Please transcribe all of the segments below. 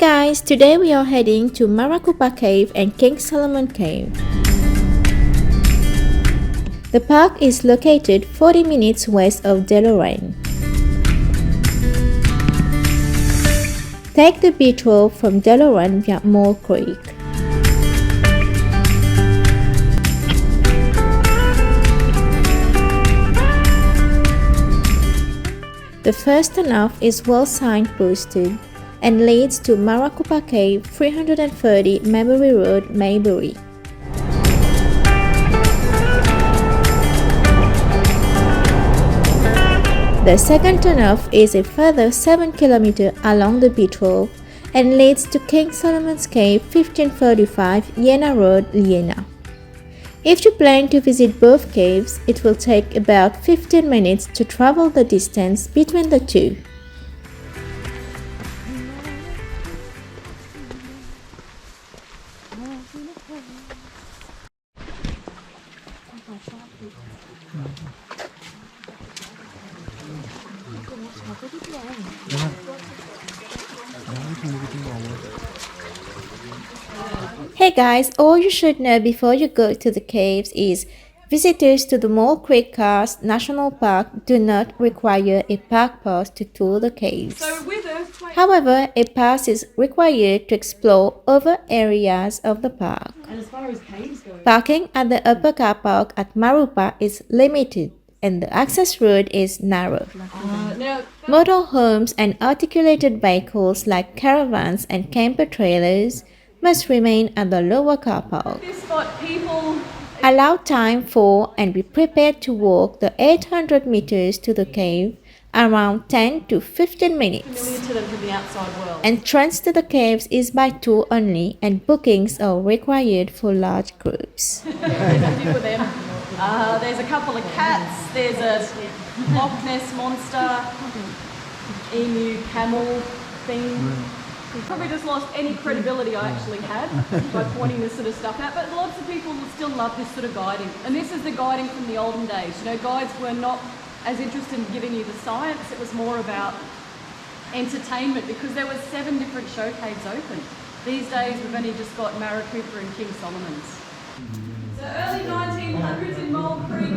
guys, today we are heading to Marakoopa Cave and King Solomon Cave. The park is located 40 minutes west of Deloraine. Take the beach road from Deloraine via Moore Creek. The first turnoff is well signposted and leads to Marakoopa Cave, 330 Maybury Road, Maybury. The second turnoff is a further 7 km along the beach road and leads to King Solomon's Cave, 1535 Iéna Road, Iéna. If you plan to visit both caves, it will take about 15 minutes to travel the distance between the two. Hey guys, all you should know before you go to the caves is visitors to the Moore Creek Karst National Park do not require a park pass to tour the caves. However, a pass is required to explore other areas of the park. And as far as caves go, Parking at the upper car park at Marakoopa is limited and the access road is narrow. Motorhomes and articulated vehicles like caravans and camper trailers must remain at the lower car park. this spot, people Allow time for and be prepared to walk the 800 meters to the cave around 10 to 15 minutes. familiar to them from the outside world. Entrance to the caves is by tour only and bookings are required for large groups. Deal with them. There's a couple of cats. There's a Loch Ness monster, emu, camel thing. Probably just lost any credibility I actually had by pointing this sort of stuff out. But lots of people still love this sort of guiding. And this is the guiding from the olden days. You know, guides were not as interested in giving you the science. It was more about entertainment because there were 7 different show caves open. These days we've only just got Marakoopa and King Solomon's. So early 1900s in Moore Creek.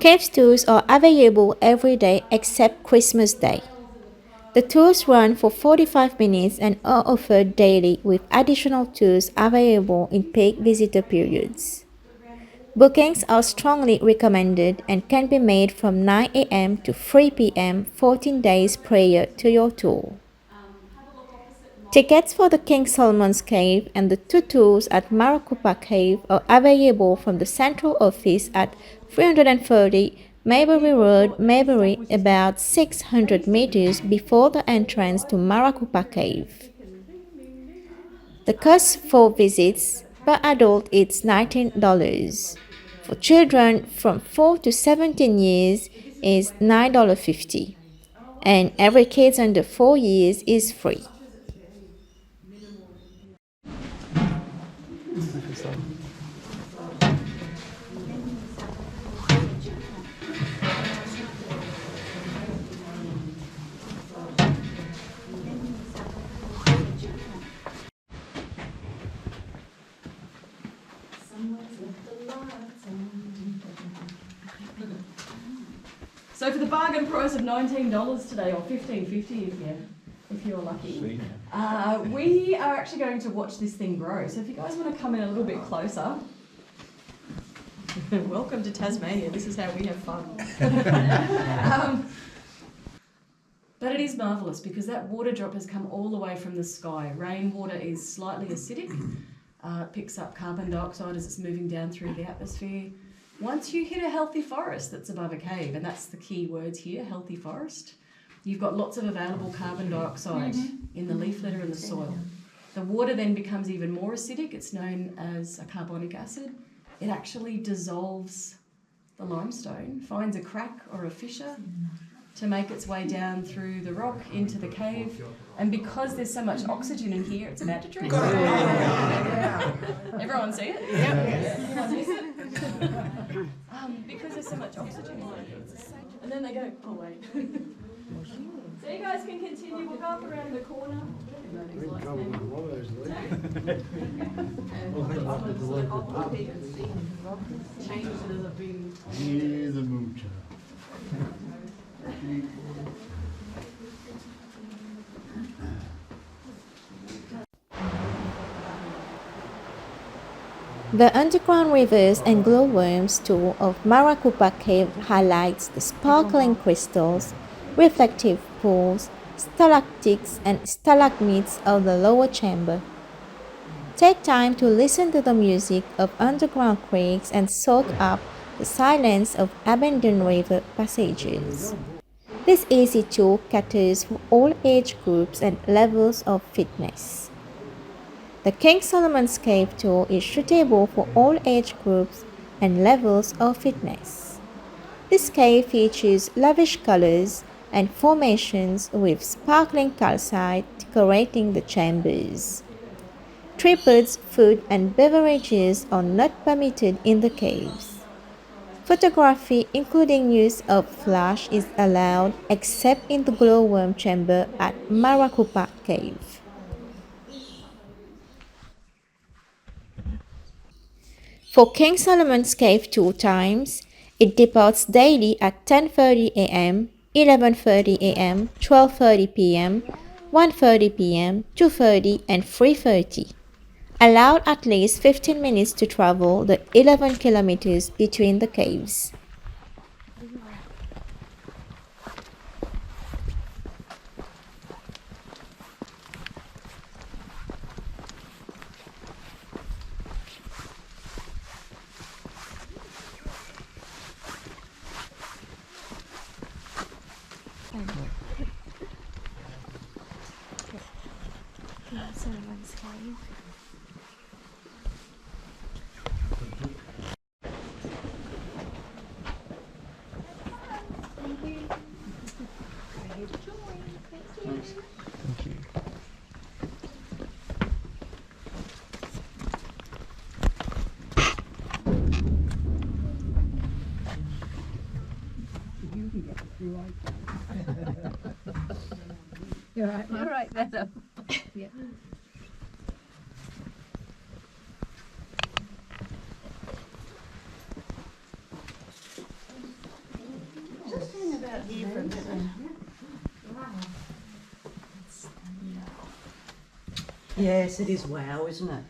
Cave tours are available every day except Christmas Day. The tours run for 45 minutes and are offered daily with additional tours available in peak visitor periods. Bookings are strongly recommended and can be made from 9 a.m. to 3 p.m. 14 days prior to your tour. Tickets for the King Solomon's Cave and the 2 tours at Marakoopa Cave are available from the central office at 330 Maybury Road, Maybury, about 600 meters before the entrance to Marakoopa Cave. The cost for visits per adult is $19. For children from 4 to 17 years is $9.50, and every kid under 4 years is free. So for the bargain price of $19 today, or $15.50 if you're lucky, we are actually going to watch this thing grow. So if you guys want to come in a little bit closer, welcome to Tasmania. This is how we have fun. But it is marvellous because that water drop has come all the way from the sky. Rainwater is slightly acidic, picks up carbon dioxide as it's moving down through the atmosphere. Once you hit a healthy forest that's above a cave, and that's the key words here, healthy forest, you've got lots of available carbon dioxide in the leaf litter and the soil. The water then becomes even more acidic. It's known as a carbonic acid. It actually dissolves the limestone, finds a crack or a fissure to make its way down through the rock into the cave. And because there's so much oxygen in here, it's about to drink. Everyone see it? Yep. Because there's so much oxygen in it. And then they go, oh wait. So you guys can continue. We'll go up around the corner. Here's the moocher. The underground rivers and glowworms tour of Marakoopa Cave highlights the sparkling crystals, reflective pools, stalactites and stalagmites of the lower chamber. Take time to listen to the music of underground creeks and soak up the silence of abandoned river passages. This easy tour caters for all age groups and levels of fitness. The King Solomon's Cave tour is suitable for all age groups and levels of fitness. This cave features lavish colors and formations with sparkling calcite decorating the chambers. Tripods, food, and beverages are not permitted in the caves. Photography, including use of flash, is allowed except in the glowworm chamber at Marakoopa Cave. For King Solomon's Cave tour times, it departs daily at 10:30 a.m., 11:30 a.m., 12:30 p.m., 1:30 p.m., 2:30 and 3:30. Allowed at least 15 minutes to travel the 11 kilometers between the caves. Solomon's Cave. Thank you. Thank you. You're right, You're right there. Yeah. Just hang about here for a minute. Yes, it is wow, isn't it?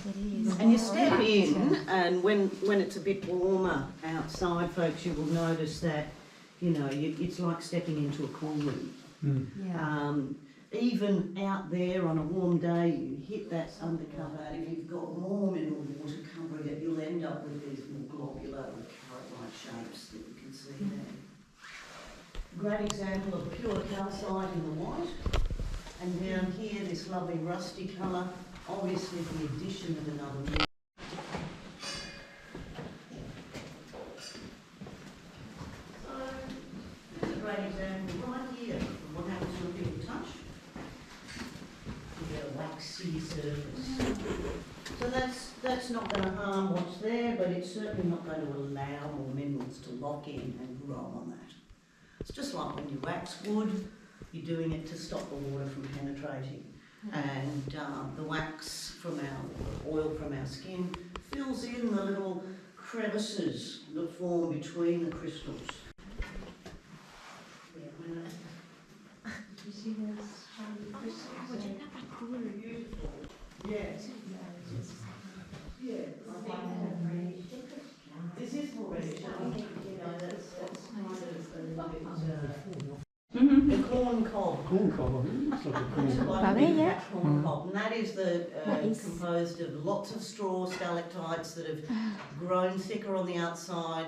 It is. And you step in, and when it's a bit warmer outside, folks, you will notice that, you know, it's like stepping into a cool room. Yeah. Even out there on a warm day, you hit that undercover, and if you've got more mineral water covering it, you'll end up with these more globular or carrot-like shapes that you can see there. Great example of pure calcite in the white, and down here this lovely rusty colour, obviously the addition of another mineral. So, here's a great example right here of what happens when people touch. You get a waxy surface. So that's not going to harm what's there, but it's certainly not going to allow more minerals to lock in and grow on that. It's just like when you wax wood, you're doing it to stop the water from penetrating. And the wax from our oil from our skin fills in the little crevices that form between the crystals. Yeah, when You see those shiny crystals? beautiful. Yeah. Yeah. This is already shiny. You know, that's kind of a little bit. The corn cob. Corn cob, it looks like a corn It's cob. like a big yeah. fat corn cob, and that is That is- composed of lots of straw stalactites that have grown thicker on the outside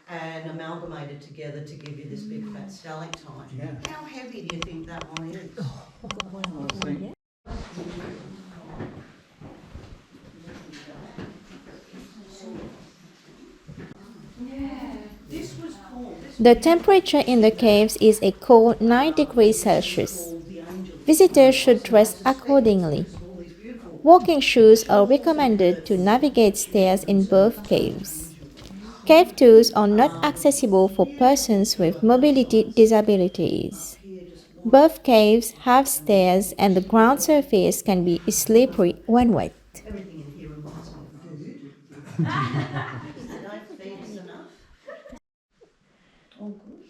and amalgamated together to give you this big fat stalactite. Yeah. How heavy do you think that one is? I think This was called. The temperature in the caves is a cold 9 degrees Celsius. Visitors should dress accordingly. Walking shoes are recommended to navigate stairs in both caves. Cave tours are not accessible for persons with mobility disabilities. Here, just Both caves have stairs and the ground surface can be slippery when wet. Everything in here reminds me of food. They don't feed us enough. Oh, good.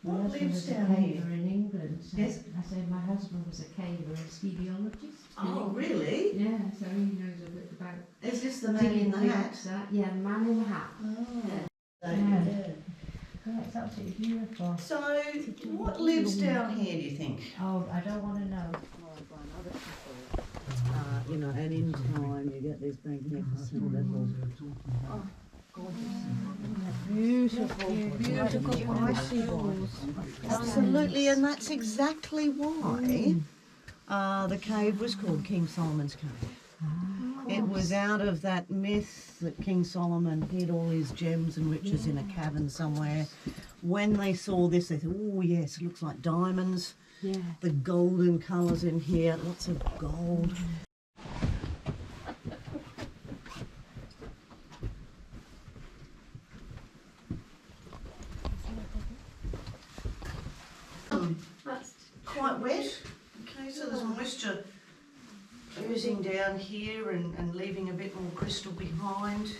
What lives down here? In England. So Yes. I say my husband was a caver and speleologist. Oh, really? Yeah, so he knows a bit about Is this the man in the hat? Yeah, man in the hat. Oh. Yeah. Yeah, it's absolutely beautiful. So, what lives down here, do you think? Oh, I don't want to know. You know, and in time you get these magnificent little beautiful icy walls. Absolutely, and that's exactly why the cave was called King Solomon's Cave. It was out of that myth that King Solomon hid all his gems and riches in a cavern somewhere. When they saw this, they thought, oh yes, it looks like diamonds. Yeah. The golden colours in here, lots of gold. That's quite wet. Okay, so there's moisture oozing down here and leaving a bit more crystal behind.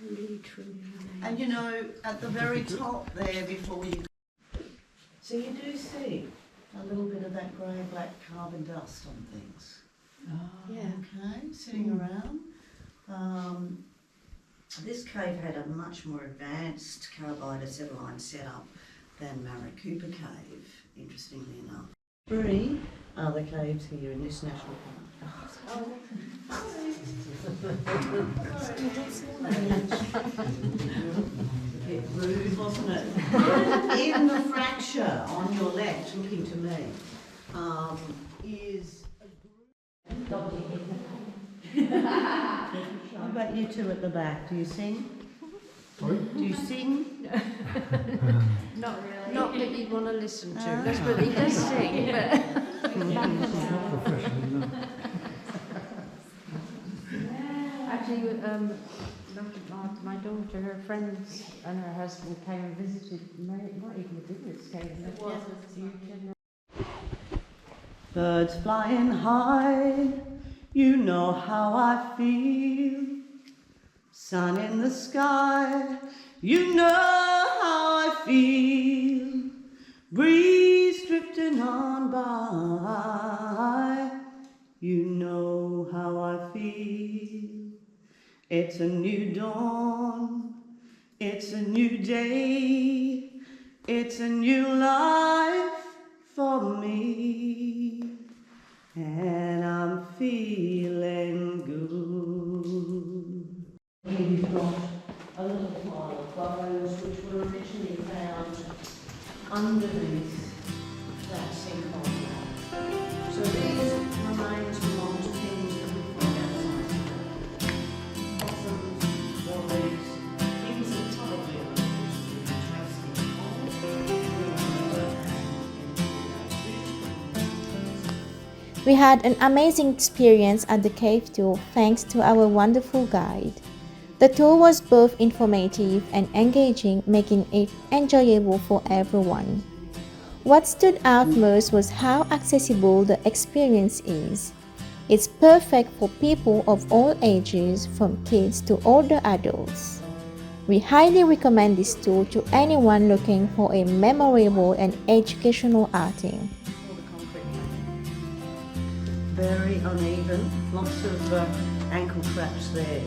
Really, truly amazing. And you know, at the very top there before you... So you do see a little bit of that grey-black carbon dust on things. Yeah. Okay, sitting around. This cave had a much more advanced carbide acetylene setup than Marakoopa Cave, interestingly enough. 3 are the caves here in this national park. Bit rude, wasn't it? In the fracture on your left, looking to me, is a group. How about you two at the back? Do you sing? Sorry? Do you sing? Not really. Not that you'd want to listen to. Ah. That's what he does sing, but... Professionally, no. Actually, my daughter, her friends and her husband came and visited, not even the biggest cave, it was huge. Birds flying high, you know how I feel. Sun in the sky, you know how I feel. Breeze drifting on by, you know how I feel. It's a new dawn, it's a new day, it's a new life for me, and I'm feeling good. Here we've got a little pile of bones which were originally found underneath that sinkhole. So these remains belong to things that we find outside today. Possums, wallabies, things that probably are interesting. We had an amazing experience at the cave tour thanks to our wonderful guide. The tour was both informative and engaging, making it enjoyable for everyone. What stood out most was how accessible the experience is. It's perfect for people of all ages, from kids to older adults. We highly recommend this tour to anyone looking for a memorable and educational outing. All the concrete. Very uneven, lots of ankle traps there.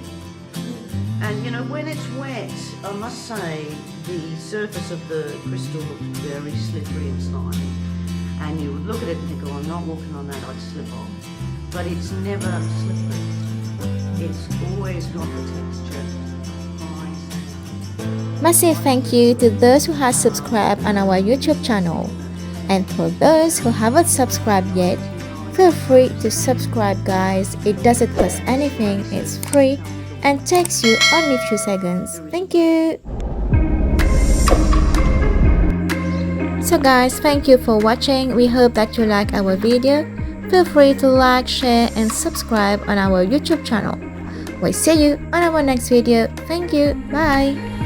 And you know, when it's wet, I must say, the surface of the crystal looked very slippery and slimy. And you would look at it and think, oh, I'm not walking on that, I'd slip off. But it's never slippery. It's always got the texture. Right. Massive thank you to those who have subscribed on our YouTube channel. And for those who haven't subscribed yet, feel free to subscribe, guys. It doesn't cost anything, it's free and takes you only a few seconds. Thank you. So guys, thank you for watching. We hope that you like our video. Feel free to like, share and subscribe on our YouTube channel. We'll see you on our next video. Thank you. Bye.